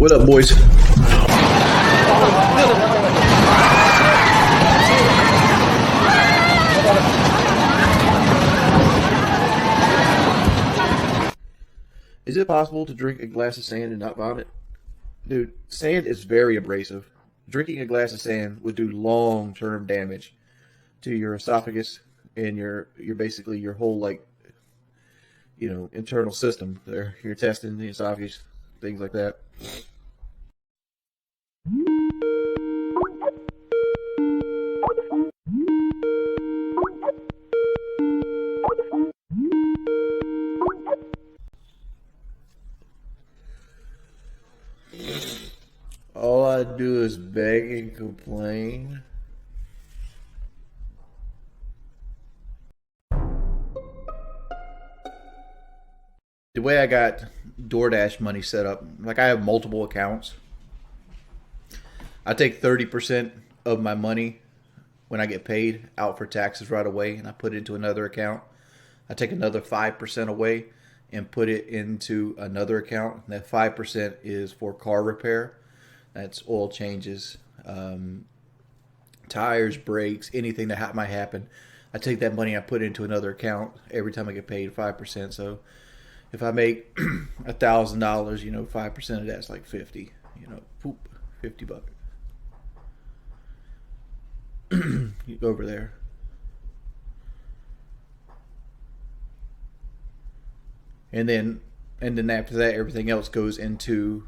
What up, boys? Is it possible to drink a glass of sand and not vomit? Dude, sand is very abrasive. Drinking a glass of sand would do long-term damage to your esophagus and your basically your whole internal system there, your intestine, the esophagus, things like that. All I do is beg and complain. The way I got DoorDash money set up, like I have multiple accounts. I take 30% of my money when I get paid out for taxes right away, and I put it into another account. I take another 5% away and put it into another account. That 5% is for car repair. That's oil changes, tires, brakes, anything that might happen. I take that money, I put it into another account every time I get paid 5%. So if I make $1,000, 5% of that's like 50. Poop, $50. You go over there. And then after that, everything else goes into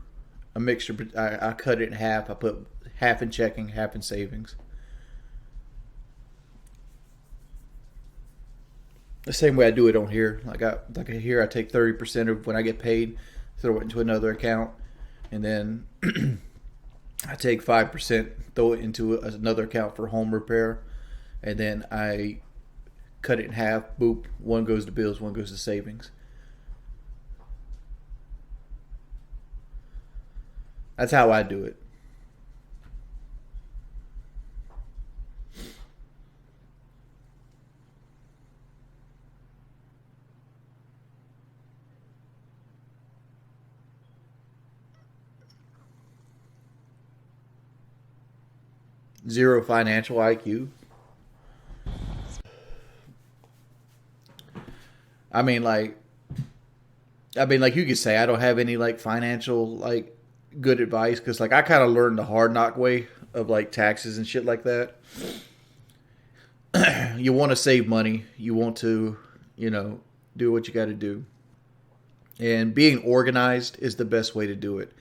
a mixture. I cut it in half. I put half in checking, half in savings. The same way I do it on here. Like here, I take 30% of when I get paid, throw it into another account, and then I take 5%, throw it into another account for home repair, and then I cut it in half. Boop. One goes to bills, one goes to savings. That's how I do it. Zero financial IQ. I mean, like you could say I don't have any financial good advice because I kind of learned the hard knock way of taxes and shit like that. You want to save money. You want to, do what you got to do. And being organized is the best way to do it.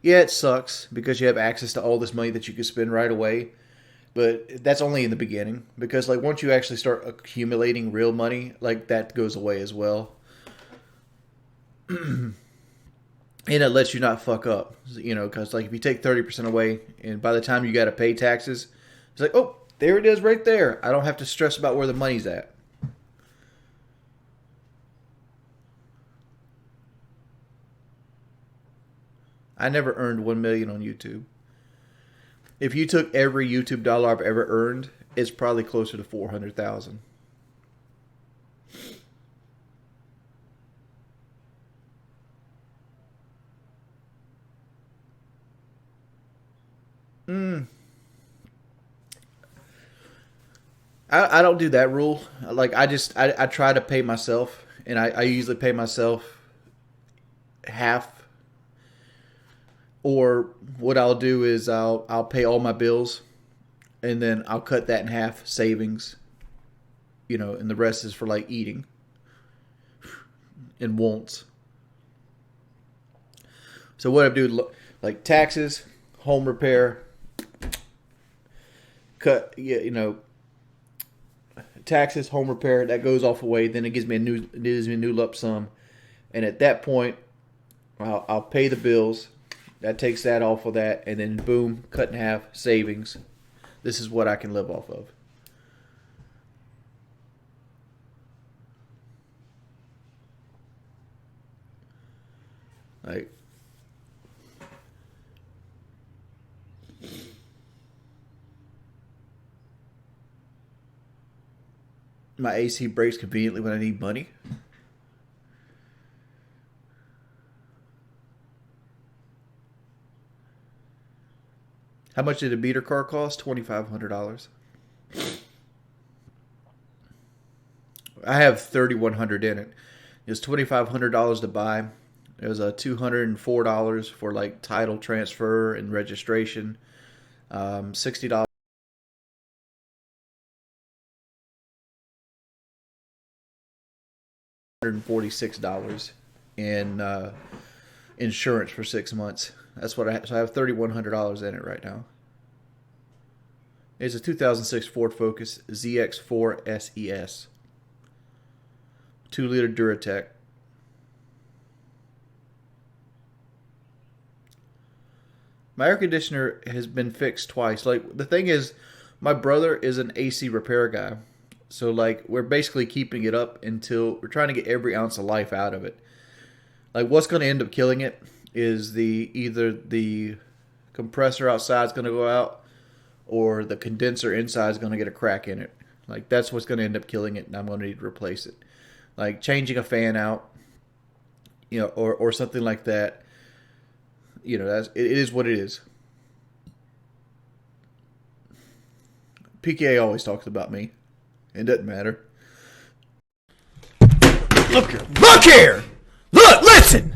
Yeah, it sucks because you have access to all this money that you can spend right away. But that's only in the beginning because once you actually start accumulating real money, that goes away as well. And it lets you not fuck up, because if you take 30% away and by the time you got to pay taxes, it's oh, there it is right there. I don't have to stress about where the money's at. I never earned $1 million on YouTube. If you took every YouTube dollar I've ever earned, it's probably closer to 400,000. I don't do that rule. I try to pay myself, and I usually pay myself half. Or what I'll do is I'll pay all my bills, and then I'll cut that in half, savings, and the rest is for eating and wants. So what I do, taxes, home repair, taxes, home repair, that goes off away. Then it gives me a new lump sum, and at that point, I'll pay the bills. That takes that off of that, and then boom, cut in half, savings. This is what I can live off of. My AC breaks conveniently when I need money. How much did a beater car cost? $2,500. I have $3,100 in it. It was $2,500 to buy. It was $204 for like title transfer and registration. $60. $146 in insurance for 6 months. That's what I have. So I have $3,100 in it right now. It's a 2006 Ford Focus ZX4 SES. 2-liter Duratec. My air conditioner has been fixed twice. Like, the thing is, my brother is an AC repair guy. So, like, we're basically keeping it up until we're trying to get every ounce of life out of it. Like, what's going to end up killing it is either the compressor outside is going to go out or the condenser inside is going to get a crack in it. Like, that's what's going to end up killing it, and I'm going to need to replace it. Like, changing a fan out, or something like that. It is what it is. PKA always talks about me. It doesn't matter. Look here! Look! Listen!